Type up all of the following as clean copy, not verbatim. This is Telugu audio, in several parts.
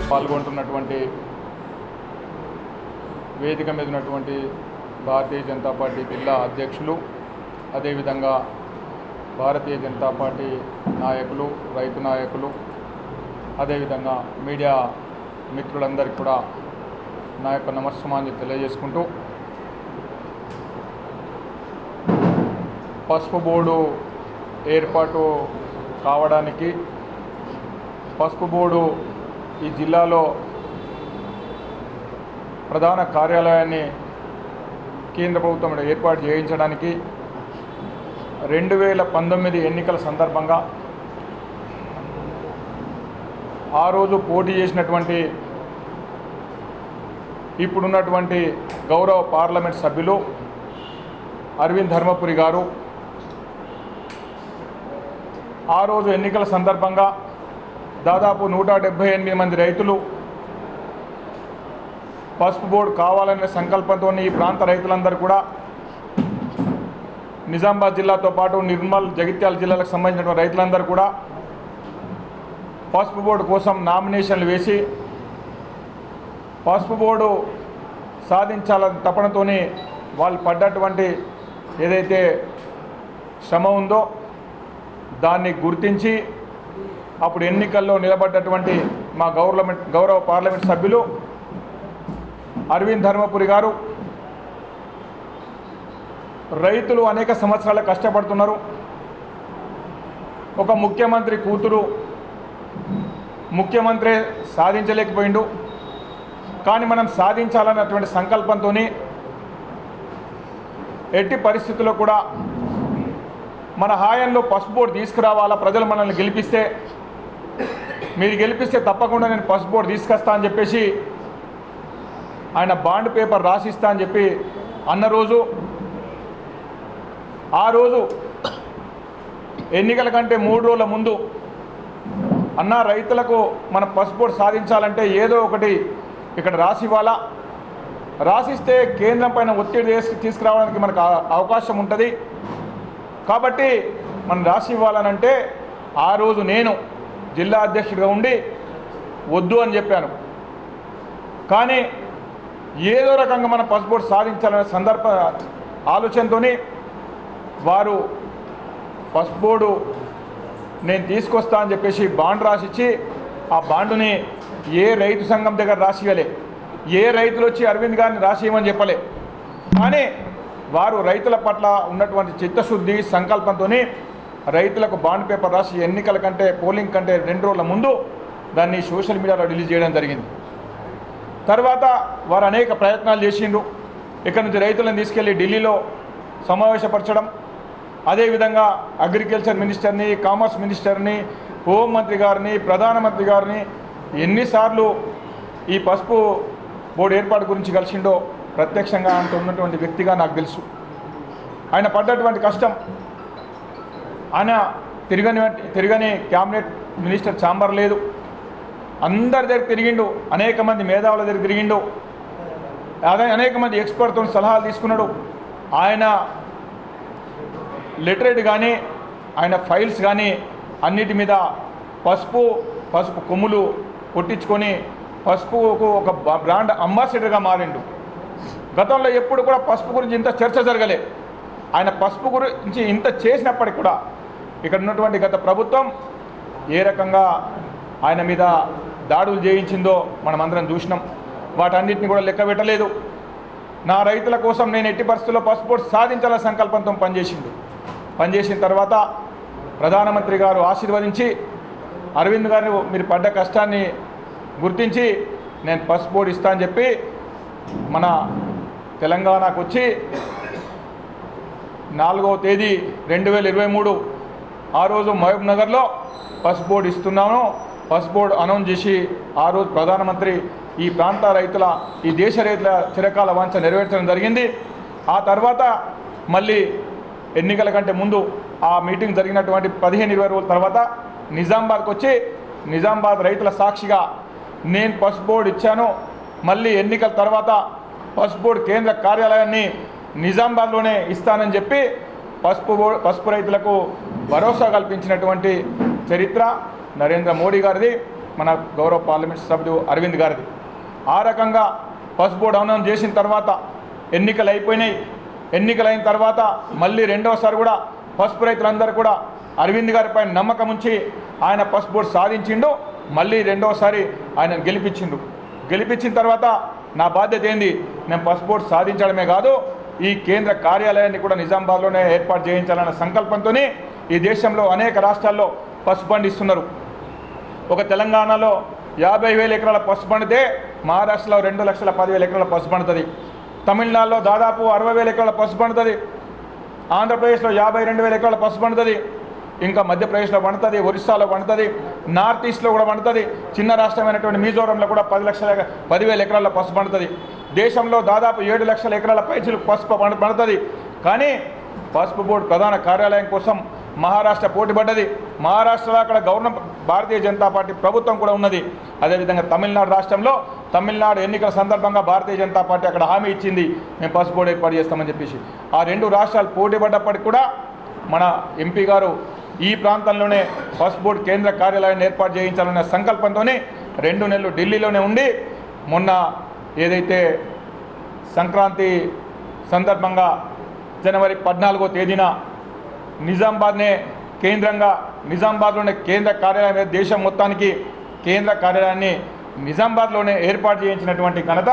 పాల్గొంటున్నటువంటి వేదిక మీద ఉన్నటువంటి భారతీయ జనతా పార్టీ జిల్లా అధ్యక్షులు, అదేవిధంగా భారతీయ జనతా పార్టీ నాయకులు, రైతు నాయకులు, అదేవిధంగా మీడియా మిత్రులందరికీ కూడా నా యొక్క నమస్కారాన్ని తెలియజేసుకుంటూ, పసుపు బోర్డు ఏర్పాటు కావడానికి పసుపు బోర్డు ఈ జిల్లాలో ప్రధాన కార్యాలయాన్ని కేంద్ర ప్రభుత్వం ఏర్పాటు చేయించడానికి 2019 ఎన్నికల సందర్భంగా ఆ రోజు పోటీ చేసినటువంటి ఇప్పుడున్నటువంటి గౌరవ పార్లమెంట్ సభ్యులు అరవింద్ ధర్మపురి గారు ఆ రోజు ఎన్నికల సందర్భంగా దాదాపు 178 మంది రైతులు పసుపు బోర్డు కావాలనే సంకల్పంతో ఈ ప్రాంత రైతులందరూ కూడా నిజామాబాద్ జిల్లాతో పాటు నిర్మల్, జగిత్యాల జిల్లాలకు సంబంధించిన రైతులందరూ కూడా పసుపు బోర్డు కోసం నామినేషన్లు వేసి పసుపు బోర్డు సాధించాలని తపనతో వాళ్ళు పడ్డటువంటి ఏదైతే శ్రమ ఉందో దాన్ని గుర్తించి అప్పుడు ఎన్నికల్లో నిలబడ్డటువంటి మా గౌరవ పార్లమెంట్ సభ్యులు అరవింద్ ధర్మపురి గారు, రైతులు అనేక సంవత్సరాలు కష్టపడుతున్నారు, ఒక ముఖ్యమంత్రి కూతురు ముఖ్యమంత్రి సాధించలేకపోయిండు, కానీ మనం సాధించాలన్నటువంటి సంకల్పంతో ఎట్టి పరిస్థితుల్లో కూడా మన హాయంలో పసుపు బోర్డు తీసుకురావాలా, ప్రజలు మనల్ని గెలిపిస్తే, మీరు గెలిపిస్తే తప్పకుండా నేను పసుపు బోర్డు తీసుకొస్తా అని చెప్పేసి ఆయన బాండ్ పేపర్ రాసిస్తా అని చెప్పి అన్న రోజు, ఆ రోజు ఎన్నికల కంటే 3 రోజుల ముందు అన్న రైతులకు మన పసుపు బోర్డు సాధించాలంటే ఏదో ఒకటి ఇక్కడ రాసివ్వాలా, రాసిస్తే కేంద్రం పైన ఒత్తిడి తీసుకురావడానికి మనకు అవకాశం ఉంటుంది, కాబట్టి మనం రాసి ఇవ్వాలనంటే ఆ రోజు నేను జిల్లా అధ్యక్షుడిగా ఉండి వద్దు అని చెప్పాను. కానీ ఏదో రకంగా మన పసుపు బోర్డు సాధించాలనే ఆలోచనతో వారు పసుపు బోర్డు నేను తీసుకొస్తా అని చెప్పేసి బాండ్ రాసిచ్చి ఆ బాండుని ఏ రైతు సంఘం దగ్గర రాసివ్వలే, ఏ రైతులు వచ్చి అరవింద్ గారిని రాసివ్వమని చెప్పలే, కానీ వారు రైతుల పట్ల ఉన్నటువంటి చిత్తశుద్ధి సంకల్పంతో రైతులకు బాండ్ పేపర్ రాసి ఎన్నికల కంటే పోలింగ్ కంటే 2 రోజుల ముందు దాన్ని సోషల్ మీడియాలో రిలీజ్ చేయడం జరిగింది. తర్వాత వారు అనేక ప్రయత్నాలు చేసిండ్రు. ఇక్కడ నుంచి రైతులను తీసుకెళ్లి ఢిల్లీలో సమావేశపరచడం, అదేవిధంగా అగ్రికల్చర్ మినిస్టర్ని, కామర్స్ మినిస్టర్ని, హోంమంత్రి గారిని, ప్రధానమంత్రి గారిని ఎన్నిసార్లు ఈ పసుపు బోర్డు ఏర్పాటు గురించి కలిసిండో ప్రత్యక్షంగా అంత ఉన్నటువంటి వ్యక్తిగా నాకు తెలుసు. ఆయన పడ్డటువంటి కష్టం, ఆయన తిరగని క్యాబినెట్ మినిస్టర్ ఛాంబర్ లేదు, అందరి దగ్గర తిరిగిండు, అనేక మంది మేధావుల దగ్గర తిరిగిండు, అనేక మంది ఎక్స్పర్ట్తో సలహాలు తీసుకున్నాడు. ఆయన లిటరేట్ కానీ ఆయన ఫైల్స్ కానీ అన్నిటి మీద పసుపు కొమ్ములు కొట్టించుకొని పసుపుకు ఒక బ్రాండ్ అంబాసిడర్గా మారిండు. గతంలో ఎప్పుడు కూడా పసుపు గురించి ఇంత చర్చ జరగలే. ఆయన పసుపు గురించి ఇంత చేసినప్పటికి కూడా ఇక్కడ ఉన్నటువంటి గత ప్రభుత్వం ఏ రకంగా ఆయన మీద దాడులు చేయించిందో మనమందరం చూసినాం. వాటన్నిటిని కూడా లెక్క పెట్టలేదు. నా రైతుల కోసం నేను ఎట్టి పరిస్థితుల్లో పసుపు బోర్డు సాధించాల సంకల్పంతో పనిచేసిన తర్వాత ప్రధానమంత్రి గారు ఆశీర్వదించి అరవింద్ గారు మీరు పడ్డ కష్టాన్ని గుర్తించి నేను పసుపు బోర్డు ఇస్తా అని చెప్పి మన తెలంగాణకు వచ్చి 4వ తేదీ 2023 ఆ రోజు మహబూబ్ నగర్లో పసుపు బోర్డు ఇస్తున్నాను, పసుపు బోర్డు అనౌన్స్ చేసి ఆ రోజు ప్రధానమంత్రి ఈ ప్రాంత రైతుల, ఈ దేశ రైతుల చిరకాల వాంఛ నెరవేర్చడం జరిగింది. ఆ తర్వాత మళ్ళీ ఎన్నికల కంటే ముందు ఆ మీటింగ్ జరిగినటువంటి 15-20 రోజుల తర్వాత నిజామాబాద్కి వచ్చి నిజామాబాద్ రైతుల సాక్షిగా నేను పసుపు బోర్డు ఇచ్చాను, మళ్ళీ ఎన్నికల తర్వాత పసుపు బోర్డు కేంద్ర కార్యాలయాన్ని నిజామాబాద్లోనే ఇస్తానని చెప్పి పసుపు రైతులకు భరోసా కల్పించినటువంటి చరిత్ర నరేంద్ర మోడీ గారిది. మన గౌరవ పార్లమెంట్ సభ్యుడు అరవింద్ గారిది. ఆ రకంగా పసుపు బోర్డు అనౌన్స్ చేసిన తర్వాత ఎన్నికలు అయిపోయినాయి. ఎన్నికలైన తర్వాత మళ్ళీ రెండవసారి కూడా పసుపు రైతులందరూ కూడా అరవింద్ గారిపై నమ్మకం ఉంచి ఆయన పసుపు బోర్డు సాధించిండు. మళ్ళీ రెండవసారి ఆయన గెలిపించిన తర్వాత నా బాధ్యత ఏంది, నేను పసుపు బోర్డు సాధించడమే కాదు ఈ కేంద్ర కార్యాలయాన్ని కూడా నిజామాబాద్లోనే ఏర్పాటు చేయించాలన్న సంకల్పంతో ఈ దేశంలో అనేక రాష్ట్రాల్లో పసుపు పండిస్తున్నారు. ఒక తెలంగాణలో 50,000 ఎకరాల పసుపు పండితే మహారాష్ట్రలో 2,10,000 ఎకరాల పసుపు పండుతుంది. తమిళనాడులో దాదాపు 60,000 ఎకరాల పసుపు పండుతుంది. ఆంధ్రప్రదేశ్లో 52,000 ఎకరాల పసుపు పండుతుంది. ఇంకా మధ్యప్రదేశ్లో పండుతుంది, ఒరిస్సాలో పండుతుంది, నార్త్ ఈస్ట్లో కూడా పండుతుంది. చిన్న రాష్ట్రమైనటువంటి మిజోరంలో కూడా 10,000 ఎకరాల పసుపు పండుతుంది. దేశంలో దాదాపు 7 లక్షల ఎకరాల పైచిలు పసుపు పండుతుంది. కానీ పసుపు బోర్డు ప్రధాన కార్యాలయం కోసం మహారాష్ట్ర పోటీ పడ్డది. మహారాష్ట్రలో అక్కడ గవర్నమెంట్ భారతీయ జనతా పార్టీ ప్రభుత్వం కూడా ఉన్నది. అదేవిధంగా తమిళనాడు రాష్ట్రంలో తమిళనాడు ఎన్నికల సందర్భంగా భారతీయ జనతా పార్టీ అక్కడ హామీ ఇచ్చింది, మేము పసుపు బోర్డు ఏర్పాటు చేస్తామని చెప్పేసి. ఆ రెండు రాష్ట్రాలు పోటీ పడ్డప్పటికి కూడా మన ఎంపీ గారు ఈ ప్రాంతంలోనే పసుపు బోర్డు కేంద్ర కార్యాలయాన్ని ఏర్పాటు చేయించాలనే సంకల్పంతోనే 2 నెలలు ఢిల్లీలోనే ఉండి మొన్న ఏదైతే సంక్రాంతి సందర్భంగా జనవరి 14వ తేదీన నిజామాబాద్నే కేంద్రంగా నిజామాబాద్లోనే కేంద్ర కార్యాలయం దేశం మొత్తానికి కేంద్ర కార్యాలయాన్ని నిజామాబాద్లోనే ఏర్పాటు చేయించినటువంటి ఘనత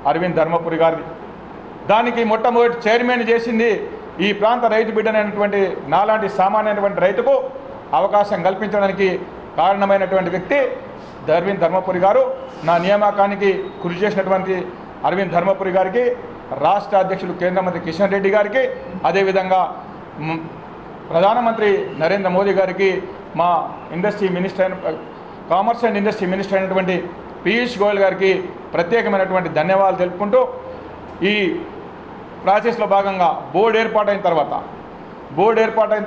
అరవింద్ ధర్మపురి గారిది. దానికి మొట్టమొదటి చైర్మన్ చేసింది ఈ ప్రాంత రైతు బిడ్డనైనటువంటి నాలాంటి సామాన్యమైనటువంటి రైతుకు అవకాశం కల్పించడానికి కారణమైనటువంటి వ్యక్తి అరవింద్ ధర్మపురి గారు. నా నియామకానికి కృషి చేసినటువంటి అరవింద్ ధర్మపురి గారికి, రాష్ట్ర అధ్యక్షులు కేంద్ర మంత్రి కిషన్ రెడ్డి గారికి, అదేవిధంగా ప్రధానమంత్రి నరేంద్ర మోదీ గారికి, మా industry minister commerce and industry minister అయినటువంటి పీయూష్ గోయల్ గారికి ప్రత్యేకమైనటువంటి ధన్యవాదాలు తెలుపుకుంటూ ఈ ప్రాసెస్లో భాగంగా బోర్డు ఏర్పాటైన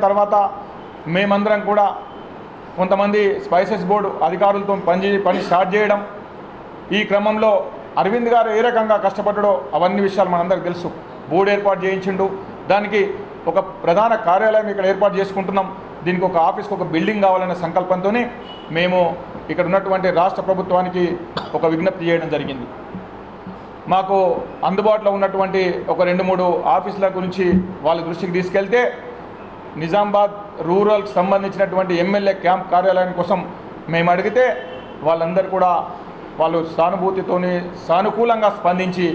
తర్వాత మేమందరం కూడా కొంతమంది స్పైసెస్ బోర్డు అధికారులతో పని స్టార్ట్ చేయడం. ఈ క్రమంలో అరవింద్ గారు ఏ రకంగా కష్టపడ్డాడో అవన్నీ విషయాలు మనందరికీ తెలుసు. బోర్డు ఏర్పాటు చేయించిండు, దానికి ఒక ప్రధాన కార్యాలయం ఇక్కడ ఏర్పాటు చేసుకుంటున్నాం, దీనికి ఒక ఆఫీస్కి ఒక బిల్డింగ్ కావాలనే సంకల్పంతో మేము ఇక్కడ ఉన్నటువంటి రాష్ట్ర ప్రభుత్వానికి ఒక విజ్ఞప్తి చేయడం జరిగింది. మాకు అందుబాటులో ఉన్నటువంటి ఒక 2-3 ఆఫీసుల గురించి వాళ్ళ దృష్టికి తీసుకెళ్తే నిజామాబాద్ రూరల్కి సంబంధించినటువంటి ఎమ్మెల్యే క్యాంప్ కార్యాలయం కోసం మేము అడిగితే వాళ్ళందరూ కూడా వాళ్ళు సానుకూలంగా స్పందించి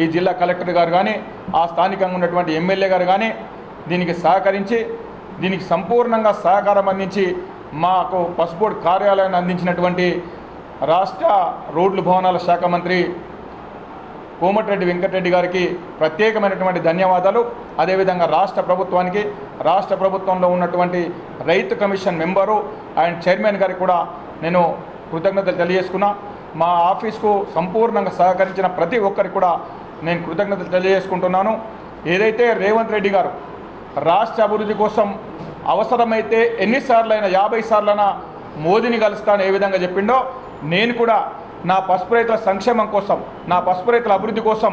ఈ జిల్లా కలెక్టర్ గారు కానీ ఆ స్థానికంగా ఉన్నటువంటి ఎమ్మెల్యే గారు కానీ దీనికి సహకరించి దీనికి సంపూర్ణంగా సహకారం అందించి మాకు పసుపు బోర్డు కార్యాలయాన్ని అందించినటువంటి రాష్ట్ర రోడ్లు భవనాల శాఖ మంత్రి కోమటిరెడ్డి వెంకటరెడ్డి గారికి ప్రత్యేకమైనటువంటి ధన్యవాదాలు. అదేవిధంగా రాష్ట్ర ప్రభుత్వానికి, రాష్ట్ర ప్రభుత్వంలో ఉన్నటువంటి రైతు కమిషన్ మెంబరు అండ్ చైర్మన్ గారికి కూడా నేను కృతజ్ఞతలు తెలియజేసుకున్నా. మా ఆఫీస్కు సంపూర్ణంగా సహకరించిన ప్రతి ఒక్కరికి కూడా నేను కృతజ్ఞతలు తెలియజేసుకుంటున్నాను. ఏదైతే రేవంత్ రెడ్డి గారు రాష్ట్ర అభివృద్ధి కోసం అవసరమైతే ఎన్నిసార్లైనా 50 సార్లైనా మోదీని కలుస్తాను ఏ విధంగా చెప్పిండో, నేను కూడా నా పసుపు రైతుల సంక్షేమం కోసం, నా పసుపు రైతుల అభివృద్ధి కోసం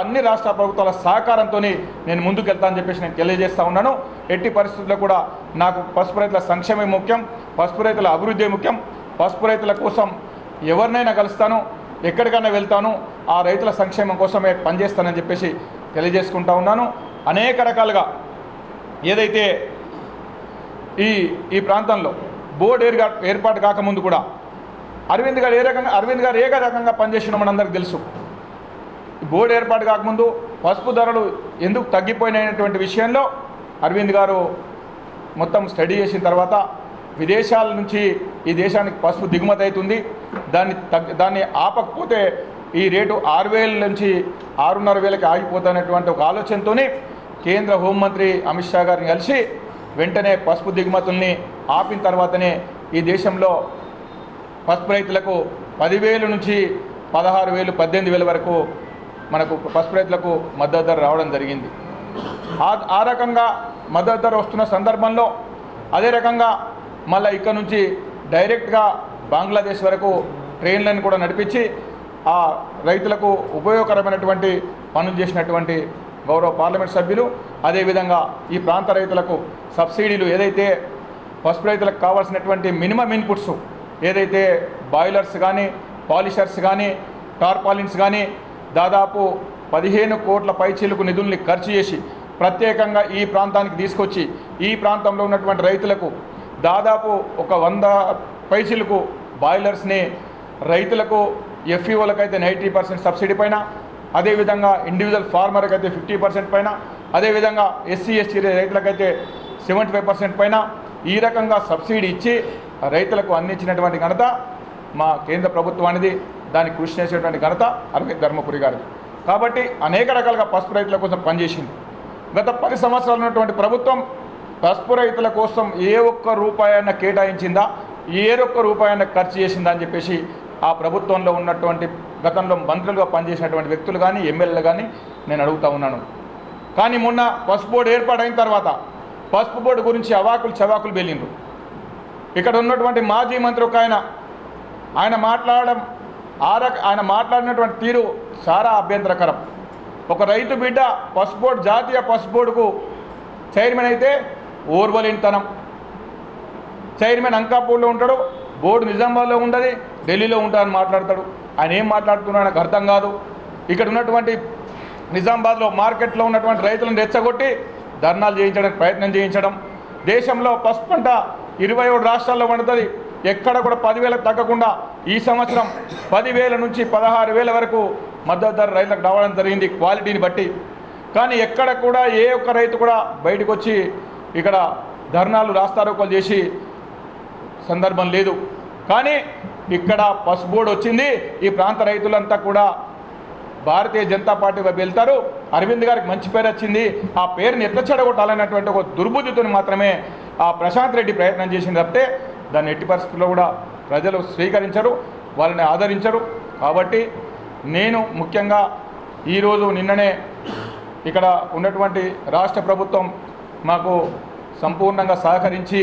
అన్ని రాష్ట్ర ప్రభుత్వాల సహకారంతో నేను ముందుకెళ్తానని చెప్పేసి నేను తెలియజేస్తూ ఉన్నాను. ఎట్టి పరిస్థితుల్లో కూడా నాకు పసుపు రైతుల సంక్షేమం ముఖ్యం, పసుపు రైతుల అభివృద్ధి ముఖ్యం. పసుపు రైతుల కోసం ఎవరినైనా కలుస్తాను, ఎక్కడికైనా వెళ్తాను, ఆ రైతుల సంక్షేమం కోసమే పనిచేస్తానని చెప్పేసి తెలియజేసుకుంటా ఉన్నాను. అనేక రకాలుగా ఏదైతే ఈ ప్రాంతంలో బోర్డు ఏర్పాటు కాకముందు కూడా అరవింద్ గారు ఏ రకంగా పనిచేసినా మనందరికీ తెలుసు. బోర్డు ఏర్పాటు కాకముందు పసుపు ధరలు ఎందుకు తగ్గిపోయినటువంటి విషయంలో అరవింద్ గారు మొత్తం స్టడీ చేసిన తర్వాత విదేశాల నుంచి ఈ దేశానికి పసుపు దిగుమతి అవుతుంది, దాన్ని ఆపకపోతే ఈ రేటు 6,000 నుంచి 6,500కి ఆగిపోతున్నటువంటి ఒక ఆలోచనతోనే కేంద్ర హోంమంత్రి అమిత్ షా గారిని కలిసి వెంటనే పసుపు దిగుమతుల్ని ఆపిన తర్వాతనే ఈ దేశంలో పసుపు రైతులకు 10,000 నుంచి 16,000, 18,000 వరకు మనకు పసుపు రైతులకు మద్దతు ధర రావడం జరిగింది. ఆ రకంగా మద్దతు ధర వస్తున్న సందర్భంలో అదే రకంగా మళ్ళీ ఇక్కడ నుంచి డైరెక్ట్గా బంగ్లాదేశ్ వరకు ట్రైన్లను కూడా నడిపించి ఆ రైతులకు ఉపయోగకరమైనటువంటి పనులు చేసినటువంటి గౌరవ పార్లమెంట్ సభ్యులు, అదేవిధంగా ఈ ప్రాంత రైతులకు సబ్సిడీలు ఏదైతే పసుపు రైతులకు కావాల్సినటువంటి మినిమం ఇన్పుట్స్ ఏదైతే బాయిలర్స్ కానీ పాలిషర్స్ కానీ టార్పాలిన్స్ కానీ దాదాపు 15 కోట్ల పైచీలకు నిధుల్ని ఖర్చు చేసి ప్రత్యేకంగా ఈ ప్రాంతానికి తీసుకొచ్చి ఈ ప్రాంతంలో ఉన్నటువంటి రైతులకు దాదాపు ఒక 100 పైచీలకు బాయిలర్స్ని రైతులకు ఎఫ్ఈఓలకైతే 90% సబ్సిడీ పైన, అదేవిధంగా ఇండివిజువల్ ఫార్మర్కి అయితే 50% పైన, అదేవిధంగా ఎస్సీ ఎస్టీ రైతులకైతే 75% పైన ఈ రకంగా సబ్సిడీ ఇచ్చి రైతులకు అందించినటువంటి ఘనత మా కేంద్ర ప్రభుత్వానిది. దానికి కృషి చేసేటువంటి ఘనత అరవింద్ ధర్మపురి గారిది. కాబట్టి అనేక రకాలుగా పసుపు రైతుల కోసం పనిచేసింది. గత 10 సంవత్సరాలు ఉన్నటువంటి ప్రభుత్వం పసుపు రైతుల కోసం ఏ ఒక్క రూపాయన్న కేటాయించిందా, ఏ ఒక్క రూపాయన్న ఖర్చు చేసిందా అని చెప్పేసి ఆ ప్రభుత్వంలో ఉన్నటువంటి గతంలో మంత్రులుగా పనిచేసినటువంటి వ్యక్తులు కానీ ఎమ్మెల్యేలు కానీ నేను అడుగుతూ ఉన్నాను. కానీ మొన్న పసుపు బోర్డు ఏర్పాటైన తర్వాత పసుపు బోర్డు గురించి అవాకులు చవాకులు వెళ్ళిండ్రు. ఇక్కడ ఉన్నటువంటి మాజీ మంత్రి ఒక ఆయన మాట్లాడినటువంటి తీరు చాలా అభ్యంతరకరం. ఒక రైతు బిడ్డ పసుపు బోర్డు, జాతీయ పసుపు బోర్డుకు చైర్మన్ అయితే ఓర్వలేనితనం. చైర్మన్ అంకాపూర్లో ఉంటాడు, బోర్డు నిజామాబాద్లో ఉండదు, ఢిల్లీలో ఉంటాడని మాట్లాడతాడు. ఆయన ఏం మాట్లాడుతున్నాడో నాకు అర్థం కాదు. ఇక్కడ ఉన్నటువంటి నిజామాబాద్లో మార్కెట్లో ఉన్నటువంటి రైతులను రెచ్చగొట్టి ధర్నాలు చేయించడానికి ప్రయత్నం చేయించడం. దేశంలో పసుపు పంట 27 రాష్ట్రాల్లో పండుతుంది. ఎక్కడ కూడా 10,000 తగ్గకుండా ఈ సంవత్సరం 10,000 నుంచి 16,000 వరకు మద్దతు ధర రైతులకు రావడం జరిగింది క్వాలిటీని బట్టి. కానీ ఎక్కడ కూడా ఏ ఒక్క రైతు కూడా బయటకు వచ్చి ఇక్కడ ధర్నాలు రాస్తారోకోలు చేసి సందర్భం లేదు. కానీ ఇక్కడ పసుపు బోర్డు వచ్చింది, ఈ ప్రాంత రైతులంతా కూడా భారతీయ జనతా పార్టీ వైపు వెళ్తారు. అరవింద్ గారికి మంచి పేరు వచ్చింది, ఆ పేరుని ఎట్లా చెడగొట్టాలనేటువంటి ఒక దుర్బుద్ధితో మాత్రమే ఆ ప్రశాంత్ రెడ్డి ప్రయత్నం చేసింది తప్పితే దాన్ని ఎట్టి పరిస్థితుల్లో కూడా ప్రజలు స్వీకరించరు, వాళ్ళని ఆదరించరు. కాబట్టి నేను ముఖ్యంగా నిన్ననే ఇక్కడ ఉన్నటువంటి రాష్ట్ర ప్రభుత్వం మాకు సంపూర్ణంగా సహకరించి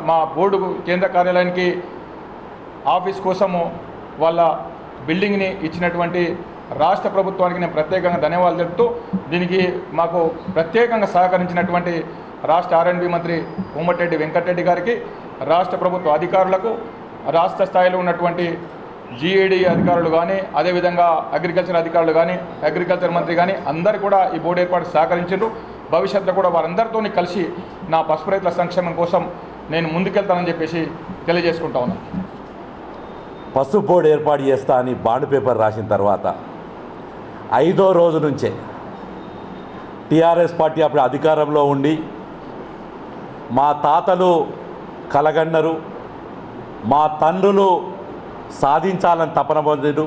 మా బోర్డు కేంద్ర కార్యాలయానికి ఆఫీస్ కోసము వాళ్ళ బిల్డింగ్ని ఇచ్చినటువంటి రాష్ట్ర ప్రభుత్వానికి నేను ప్రత్యేకంగా ధన్యవాదాలు తెలుపుతూ, దీనికి మాకు ప్రత్యేకంగా సహకరించినటువంటి రాష్ట్ర ఆర్ఎండ్బి మంత్రి కోమటిరెడ్డి వెంకటరెడ్డి గారికి, రాష్ట్ర ప్రభుత్వ అధికారులకు, రాష్ట్ర స్థాయిలో ఉన్నటువంటి జీఏడీ అధికారులు కానీ, అదేవిధంగా అగ్రికల్చర్ అధికారులు కానీ, అగ్రికల్చర్ మంత్రి కానీ అందరూ కూడా ఈ బోర్డు ఏర్పాటు సహకరించారు. భవిష్యత్తులో కూడా వారందరితో కలిసి నా పసుపు రైతుల సంక్షేమం కోసం నేను ముందుకెళ్తానని చెప్పేసి తెలియజేసుకుంటా ఉన్నాను. పసుపు బోర్డు ఏర్పాటు చేస్తా అని బాండ్ పేపర్ రాసిన తర్వాత 5వ రోజు నుంచే టీఆర్ఎస్ పార్టీ అప్పుడు అధికారంలో ఉండి మా తాతలు కలగన్నారు, మా తండ్రులు సాధించాలని తపన పొందారు.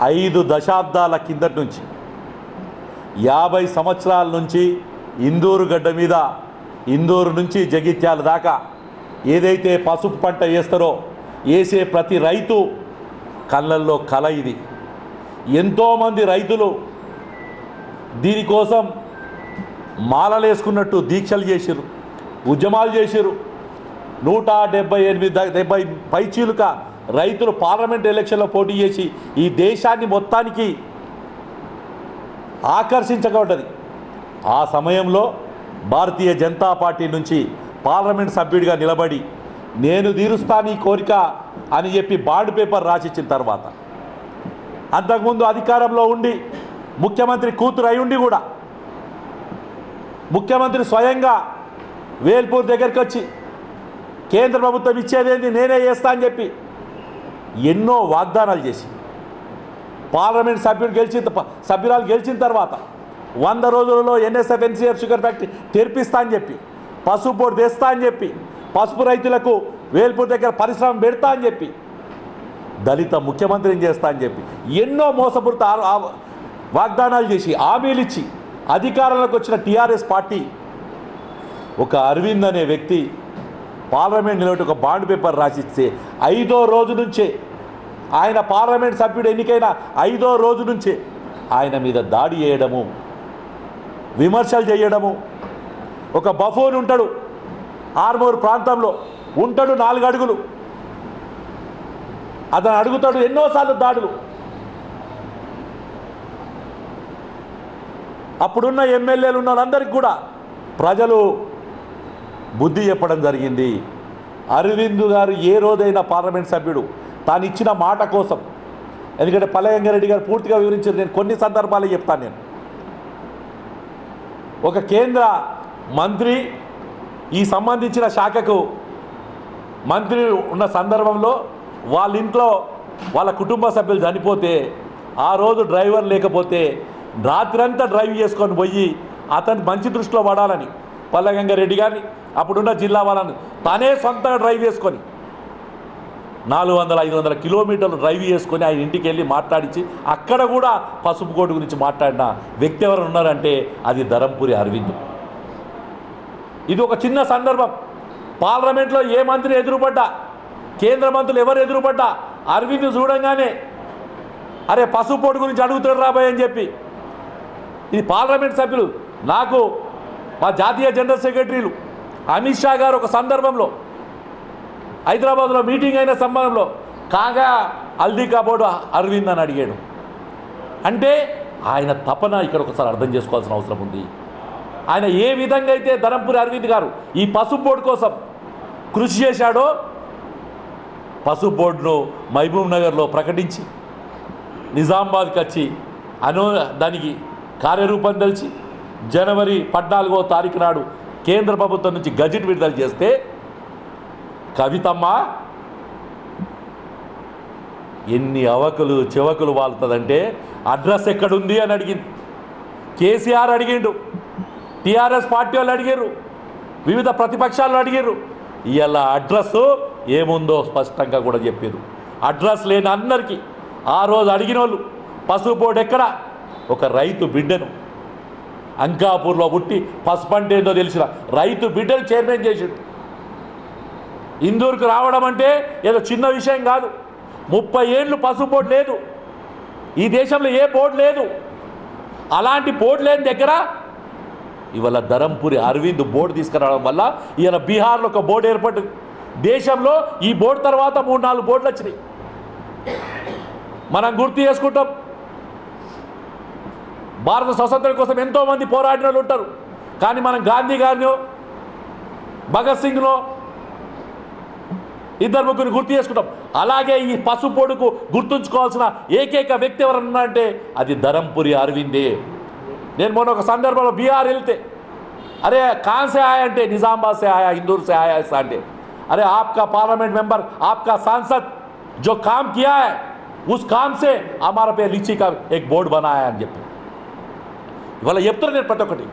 5 దశాబ్దాల కిందటి నుంచి 50 సంవత్సరాల నుంచి ఇందూరు గడ్డ మీద, ఇందూరు నుంచి జగిత్యాల దాకా ఏదైతే పసుపు పంట వేస్తారో వేసే ప్రతి రైతు కళ్ళల్లో కల ఇది. ఎంతోమంది రైతులు దీనికోసం మాలలేసుకున్నట్టు దీక్షలు చేసిరు, ఉద్యమాలు చేసిరు. 170 పైచీలుక రైతులు పార్లమెంట్ ఎలక్షన్లో పోటీ చేసి ఈ దేశాన్ని మొత్తానికి ఆకర్షించబడ్డది. ఆ సమయంలో భారతీయ జనతా పార్టీ నుంచి పార్లమెంట్ సభ్యుడిగా నిలబడి నేను తీరుస్తాను ఈ కోరిక అని చెప్పి బాండ్ పేపర్ రాసిచ్చిన తర్వాత, అంతకుముందు అధికారంలో ఉండి ముఖ్యమంత్రి కూతురు అయి ఉండి కూడా ముఖ్యమంత్రి స్వయంగా వేల్పూర్ దగ్గరికి వచ్చి కేంద్ర ప్రభుత్వం ఇచ్చేదేంటి నేనే చేస్తా అని చెప్పి ఎన్నో వాగ్దానాలు చేసి పార్లమెంట్ సభ్యురాలు గెలిచిన తర్వాత 100 రోజులలో ఎన్ఎస్ఎఫ్ ఎన్సీఆర్ షుగర్ ఫ్యాక్టరీ తెరిపిస్తా అని చెప్పి, పసుపు బోర్డు తెస్తా అని చెప్పి, పసుపు రైతులకు వేల్పూర్ దగ్గర పరిశ్రమ పెడతా అని చెప్పి, దళిత ముఖ్యమంత్రిని చేస్తా అని చెప్పి ఎన్నో మోసపూరిత వాగ్దానాలు చేసి హామీలు ఇచ్చి అధికారంలోకి వచ్చిన టీఆర్ఎస్ పార్టీ ఒక అరవింద్ అనే వ్యక్తి పార్లమెంట్ నిలబెట్టి ఒక బాండ్ పేపర్ రాసిస్తే 5వ రోజు నుంచే ఆయన పార్లమెంట్ సభ్యుడు ఎన్నికైన 5వ రోజు నుంచే ఆయన మీద దాడి చేయడము, విమర్శలు చేయడము. ఒక బఫూన్ ఉంటాడు ఆర్మూర్ ప్రాంతంలో ఉంటాడు, 4 అడుగులు, అతను అడుగుతాడు ఎన్నోసార్లు దాడులు. అప్పుడున్న ఎమ్మెల్యేలు ఉన్న వాళ్ళందరికీ కూడా ప్రజలు బుద్ధి చెప్పడం జరిగింది. అరవింద్ గారు ఏ రోజైనా పార్లమెంట్ సభ్యుడు తాను ఇచ్చిన మాట కోసం, ఎందుకంటే పల్లెగంగారెడ్డి గారు పూర్తిగా వివరించారు, నేను కొన్ని సందర్భాలు చెప్తాను. నేను ఒక కేంద్ర మంత్రి ఈ సంబంధించిన శాఖకు మంత్రి ఉన్న సందర్భంలో వాళ్ళ ఇంట్లో వాళ్ళ కుటుంబ సభ్యులు చనిపోతే ఆ రోజు డ్రైవర్ లేకపోతే రాత్రంతా డ్రైవ్ చేసుకొని పోయి అతను మంచి దృష్టిలో పడాలని పల్లెగంగారెడ్డి గారిని అప్పుడున్న జిల్లా వాళ్ళని తానే సొంతంగా డ్రైవ్ చేసుకొని 400-500 కిలోమీటర్లు డ్రైవ్ చేసుకొని ఆయన ఇంటికి వెళ్ళి మాట్లాడించి అక్కడ కూడా పసుపు కోటు గురించి మాట్లాడిన వ్యక్తి ఎవరు ఉన్నారంటే అది ధరంపురి అరవింద్. ఇది ఒక చిన్న సందర్భం. పార్లమెంట్లో ఏ మంత్రి ఎదురుపడ్డా, కేంద్ర మంత్రులు ఎవరు ఎదురుపడ్డా అరవింద్ చూడంగానే అరే పసుపు కోటు గురించి అడుగుతాడు రాబోయ్ అని చెప్పి, ఇది పార్లమెంట్ సభ్యులు. నాకు మా జాతీయ జనరల్ సెక్రటరీలు అమిత్ షా గారు ఒక సందర్భంలో హైదరాబాద్లో మీటింగ్ అయిన సందర్భంలో కాగా హల్దీ కబోర్డు అరవింద్ అని అడిగాడు. అంటే ఆయన తపన ఇక్కడ ఒకసారి అర్థం చేసుకోవాల్సిన అవసరం ఉంది. ఆయన ఏ విధంగా అయితే ధరంపురి అరవింద్ గారు ఈ పసుపు బోర్డు కోసం కృషి చేశాడో, పసుపు బోర్డును మహబూబ్ నగర్లో ప్రకటించి నిజామాబాద్కి వచ్చి దానికి కార్యరూపం తెలిసి జనవరి 14వ తారీఖు నాడు కేంద్ర ప్రభుత్వం నుంచి గజెట్ విడుదల చేస్తే కవితమ్మ ఎన్ని అవకలు చెవకలు వాళ్తుందంటే అడ్రస్ ఎక్కడుంది అని అడిగింది. కేసీఆర్ అడిగిండు, టీఆర్ఎస్ పార్టీ వాళ్ళు అడిగారు, వివిధ ప్రతిపక్షాలు అడిగారు. ఇలా అడ్రస్ ఏముందో స్పష్టంగా కూడా చెప్పారు. అడ్రస్ లేని అందరికీ ఆ రోజు అడిగిన వాళ్ళు పసుపు బోర్డు ఎక్కడ, ఒక రైతు బిడ్డను అంకాపూర్లో పుట్టి పసుపు అంటే ఏందో తెలిసిన రైతు బిడ్డను చైర్మన్ చేసాడు. ఇందూరుకు రావడం అంటే ఏదో చిన్న విషయం కాదు. 30 ఏళ్ళు పసుపు బోర్డు లేదు ఈ దేశంలో, ఏ బోర్డు లేదు. అలాంటి బోర్డు లేని దగ్గర ఇవాళ ధరంపురి అరవింద్ బోర్డు తీసుకురావడం వల్ల ఇవాళ బీహార్లో ఒక బోర్డు ఏర్పడింది. దేశంలో ఈ బోర్డు తర్వాత 3-4 బోర్డులు వచ్చినాయి. మనం గుర్తు చేసుకుంటాం, భారత స్వతంత్రం కోసం ఎంతోమంది పోరాడిన వాళ్ళు ఉంటారు. కానీ మనం గాంధీ గారినో భగత్ సింగ్నో 2-3 గుర్తు చేసుకుంటాం. అలాగే ఈ పసుపు బోర్డుకు గుర్తుంచుకోవాల్సిన ఏకైక వ్యక్తి ఎవరన్నారంటే అది ధరంపురి అరవిందే. నేను మొన్న ఒక సందర్భంలో బీహార్ వెళ్తే అరే కాన్ సే ఆయా అంటే నిజామాబాద్ సే ఆయా, ఇందూర్ సే ఆయా అంటే अरे आपका पार्लियामेंट मेंबर, आपका सांसद जो काम किया है उस काम से हमारा पे लीची का एक बोर्ड बनाया అని చెప్పి ఇవాళ చెప్తున్నా. నేను ప్రతి ఒక్కటి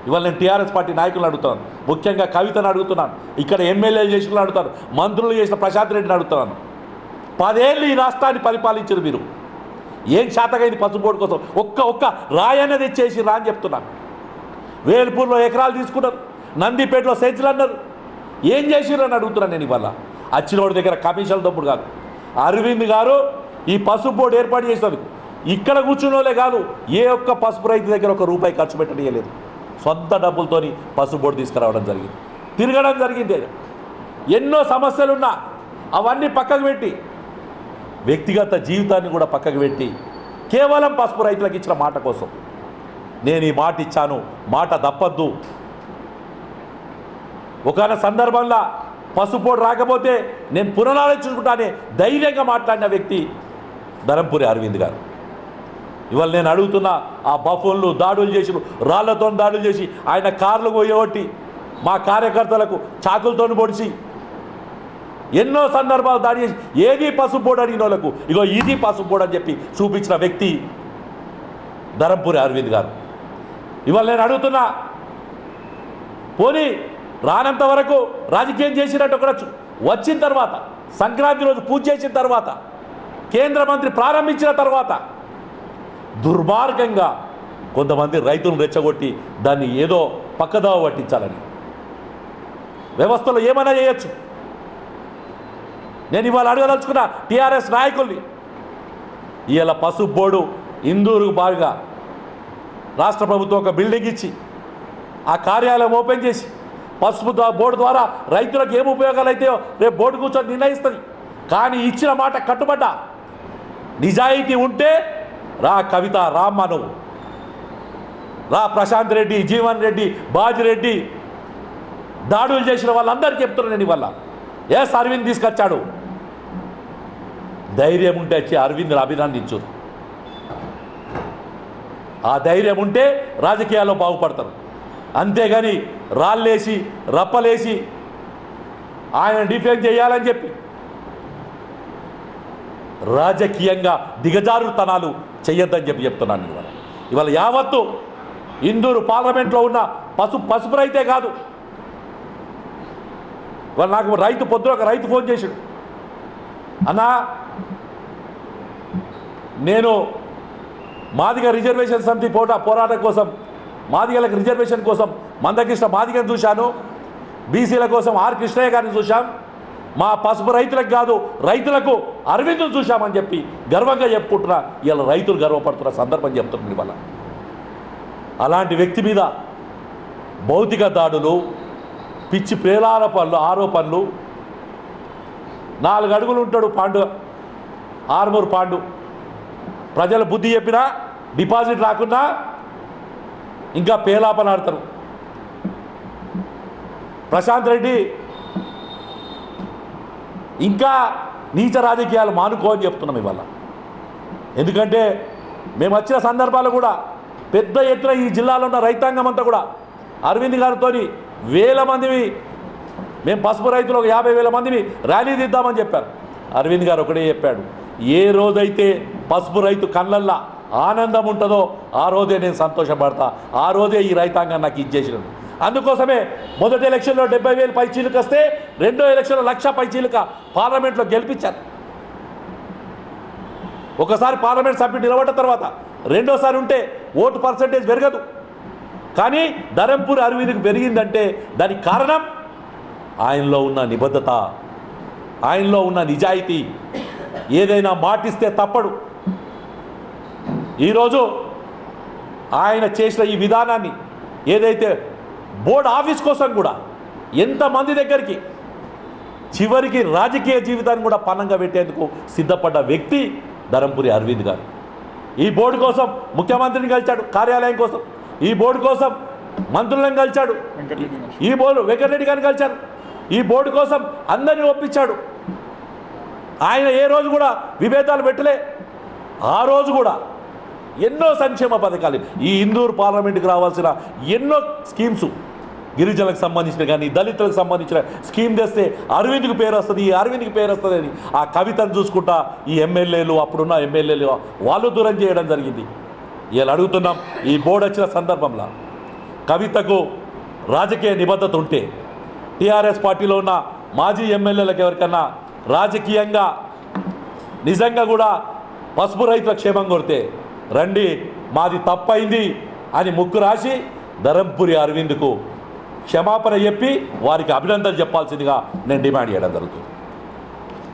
ఇవాళ నేను టీఆర్ఎస్ పార్టీ నాయకులను అడుగుతున్నాను, ముఖ్యంగా కవితను అడుగుతున్నాను, ఇక్కడ ఎమ్మెల్యేలు చేసిన వాళ్ళు అడుగుతాను, మంత్రులు చేసిన ప్రశాంత్ రెడ్డిని అడుగుతున్నాను. 10 ఏళ్ళు ఈ రాష్ట్రాన్ని పరిపాలించారు మీరు, ఏం శాతకైంది పసుపు బోర్డు కోసం? ఒక్క రాయన్న తెచ్చేసి రా అని చెప్తున్నాను. వేల్పూర్లో ఎకరాలు తీసుకున్నారు, నందిపేటలో సెంచులు అన్నారు, ఏం చేసిర్రు అని అడుగుతున్నాను నేను. ఇవాళ అచ్చినోడి దగ్గర కమిషన్ల తప్పుడు కాదు, అరవింద్ గారు ఈ పసుపు బోర్డు ఏర్పాటు చేసినందుకు ఇక్కడ కూర్చున్నోలే కాదు, ఏ ఒక్క పసుపు రైతు దగ్గర ₹1 ఖర్చు పెట్టనీయలేదు. సొంత డబ్బులతోని పసుపు బోర్డు తీసుకురావడం జరిగింది, తిరగడం జరిగింది. ఎన్నో సమస్యలున్నా అవన్నీ పక్కకు పెట్టి, వ్యక్తిగత జీవితాన్ని కూడా పక్కకు పెట్టి, కేవలం పసుపు రైతులకు ఇచ్చిన మాట కోసం నేను ఈ మాట ఇచ్చాను, మాట తప్పద్దు. ఒకనొక సందర్భంలో పసుపు బోర్డు రాకపోతే నేను పునరాలోచించుకుంటానే ధైర్యంగా మాట్లాడిన వ్యక్తి ధరంపురి అరవింద్ గారు. ఇవాళ నేను అడుగుతున్నా, ఆ బఫోన్లు దాడులు చేసి, రాళ్లతో దాడులు చేసి, ఆయన కార్లు పోయబట్టి, మా కార్యకర్తలకు చాకులతో పొడిచి, ఎన్నో సందర్భాలు దాడి చేసి, ఏది పసుపు బోర్డు అడిగిన వాళ్ళకు ఇగో ఇది పసుపు బోర్డు అని చెప్పి చూపించిన వ్యక్తి ధరంపురి అరవింద్ గారు. ఇవాళ నేను అడుగుతున్నా, పోనీ రానంత వరకు రాజకీయం చేసినట్టు ఒకటి వచ్చిన తర్వాత, సంక్రాంతి రోజు పూజ చేసిన తర్వాత, కేంద్ర మంత్రి ప్రారంభించిన తర్వాత దుర్మార్గంగా కొంతమంది రైతులను రెచ్చగొట్టి దాన్ని ఏదో పక్కదావ పట్టించాలని వ్యవస్థలో ఏమైనా చేయొచ్చు. నేను ఇవాళ అడగదలుచుకున్న టీఆర్ఎస్ నాయకుల్ని, ఇవాళ పసుపు బోర్డు ఇందూరుకు బాగా రాష్ట్ర ప్రభుత్వం ఒక బిల్డింగ్ ఇచ్చి ఆ కార్యాలయం ఓపెన్ చేసి పసుపు బోర్డు ద్వారా రైతులకు ఏం ఉపయోగాలు అయితాయో రేపు బోర్డు కూర్చొని నిర్ణయిస్తుంది. కానీ ఇచ్చిన మాట కట్టుబడ్డ, నిజాయితీ ఉంటే రా కవిత, రామ్మ నువ్వు రా, ప్రశాంత్ రెడ్డి, జీవన్ రెడ్డి, బాజిరెడ్డి, దాడులు చేసిన వాళ్ళందరికీ చెప్తున్నాను నేను. ఇవాళ ఎస్ అరవింద్ తీసుకొచ్చాడు. ధైర్యం ఉంటే వచ్చి అరవింద్ని అభినందించు. ఆ ధైర్యం ఉంటే రాజకీయాల్లో బాగుపడతారు. అంతేగాని రాళ్ళేసి రప్పలేసి ఆయన డిఫెండ్ చేయాలని చెప్పి రాజకీయంగా దిగజారుతనాలు చెయ్యొద్దని చెప్పి చెప్తున్నాను. ఇవాళ యావత్తు ఇందూరు పార్లమెంట్లో ఉన్న పసుపు రైతే కాదు. ఇవాళ నాకు పొద్దున ఒక రైతు ఫోన్ చేశాడు, అన్నా నేను మాదిగ రిజర్వేషన్ సమితి పోరాటం కోసం, మాదిగలకు రిజర్వేషన్ కోసం మందకృష్ణ మాదిగను చూశాను, బీసీల కోసం ఆర్ కృష్ణయ్య గారిని చూశాం, మా పసుపు రైతులకు కాదు రైతులకు అరవింద్ను చూశామని చెప్పి గర్వంగా చెప్పుకుంటున్నా. ఇలా రైతులు గర్వపడుతున్న సందర్భం చెప్తున్నాను. ఇవాళ అలాంటి వ్యక్తి మీద భౌతిక దాడులు, పిచ్చి ప్రేలాల పనులు, ఆరోపణలు. 4 అడుగులు ఉంటాడు పాండు, ఆర్మూర్ పాండు. ప్రజల బుద్ధి చెప్పినా డిపాజిట్ రాకున్నా ఇంకా పేలాపన ఆడతారు. ప్రశాంత్ రెడ్డి ఇంకా నీచ రాజకీయాలు మానుకో అని చెప్తున్నాం ఇవాళ. ఎందుకంటే మేము వచ్చిన సందర్భాలు కూడా పెద్ద ఎత్తున ఈ జిల్లాలో ఉన్న రైతాంగం అంతా కూడా అరవింద్ గారితో వేల మందిని, మేము పసుపు రైతులు ఒక 50,000 మందిని ర్యాలీ తీద్దామని చెప్పారు. అరవింద్ గారు ఒకటే చెప్పాడు, ఏ రోజైతే పసుపు రైతు కళ్ళల్లో ఆనందం ఉంటుందో ఆ రోజే నేను సంతోషపడతా, ఆ రోజే ఈ రైతాంగం నాకు ఇచ్చేసినాను. అందుకోసమే మొదటి ఎలక్షన్లో 70,000 పైచీలకు వస్తే రెండో ఎలక్షన్లో 1,00,000 పైచీలుక పార్లమెంట్లో గెలిపించారు. ఒకసారి పార్లమెంట్ సభ్యుడు నిలబడ్డ తర్వాత రెండోసారి ఉంటే ఓటు పర్సంటేజ్ పెరగదు. కానీ ధరంపూరి అరవింద్కి పెరిగిందంటే దానికి కారణం ఆయనలో ఉన్న నిబద్ధత, ఆయనలో ఉన్న నిజాయితీ. ఏదైనా మాటిస్తే తప్పడు. ఈరోజు ఆయన చేసిన ఈ విధానాన్ని ఏదైతే బోర్డు ఆఫీస్ కోసం కూడా ఎంతమంది దగ్గరికి చివరికి రాజకీయ జీవితాన్ని కూడా పణంగా పెట్టేందుకు సిద్ధపడ్డ వ్యక్తి ధరంపూరి అరవింద్ గారు. ఈ బోర్డు కోసం ముఖ్యమంత్రిని కలిశాడు, కార్యాలయం కోసం. ఈ బోర్డు కోసం మంత్రులను కలిశాడు, ఈ బోర్డు వెంకటరెడ్డి గారిని కలిశాడు. ఈ బోర్డు కోసం అందరినీ ఒప్పించాడు. ఆయన ఏ రోజు కూడా విభేదాలు పెట్టలే. ఆ రోజు కూడా ఎన్నో సంక్షేమ పథకాలు, ఈ ఇందూరు పార్లమెంట్కి రావాల్సిన ఎన్నో స్కీమ్స్, గిరిజనులకు సంబంధించిన కానీ దళితులకు సంబంధించిన స్కీమ్ తెస్తే అరవింద్కి పేరు వస్తుంది, అరవింద్కి పేరు వస్తుంది అని ఆ కవితను చూసుకుంటా ఈ ఎమ్మెల్యేలు, అప్పుడున్న ఎమ్మెల్యేలు వాళ్ళు దూరం చేయడం జరిగింది. ఇలా అడుగుతున్నాం, ఈ బోర్డు వచ్చిన సందర్భంలో కవితకు రాజకీయ నిబద్ధత ఉంటే టీఆర్ఎస్ పార్టీలో ఉన్న మాజీ ఎమ్మెల్యేలకు ఎవరికన్నా రాజకీయంగా నిజంగా కూడా పసుపు రైతుల క్షేమం కొడితే రండి, మాది తప్పైంది అని ముక్కు రాసి ధరంపూరి అరవింద్కు క్షమాపణ చెప్పి వారికి అభినందనలు చెప్పాల్సిందిగా నేను డిమాండ్ చేయడం జరుగుతుంది.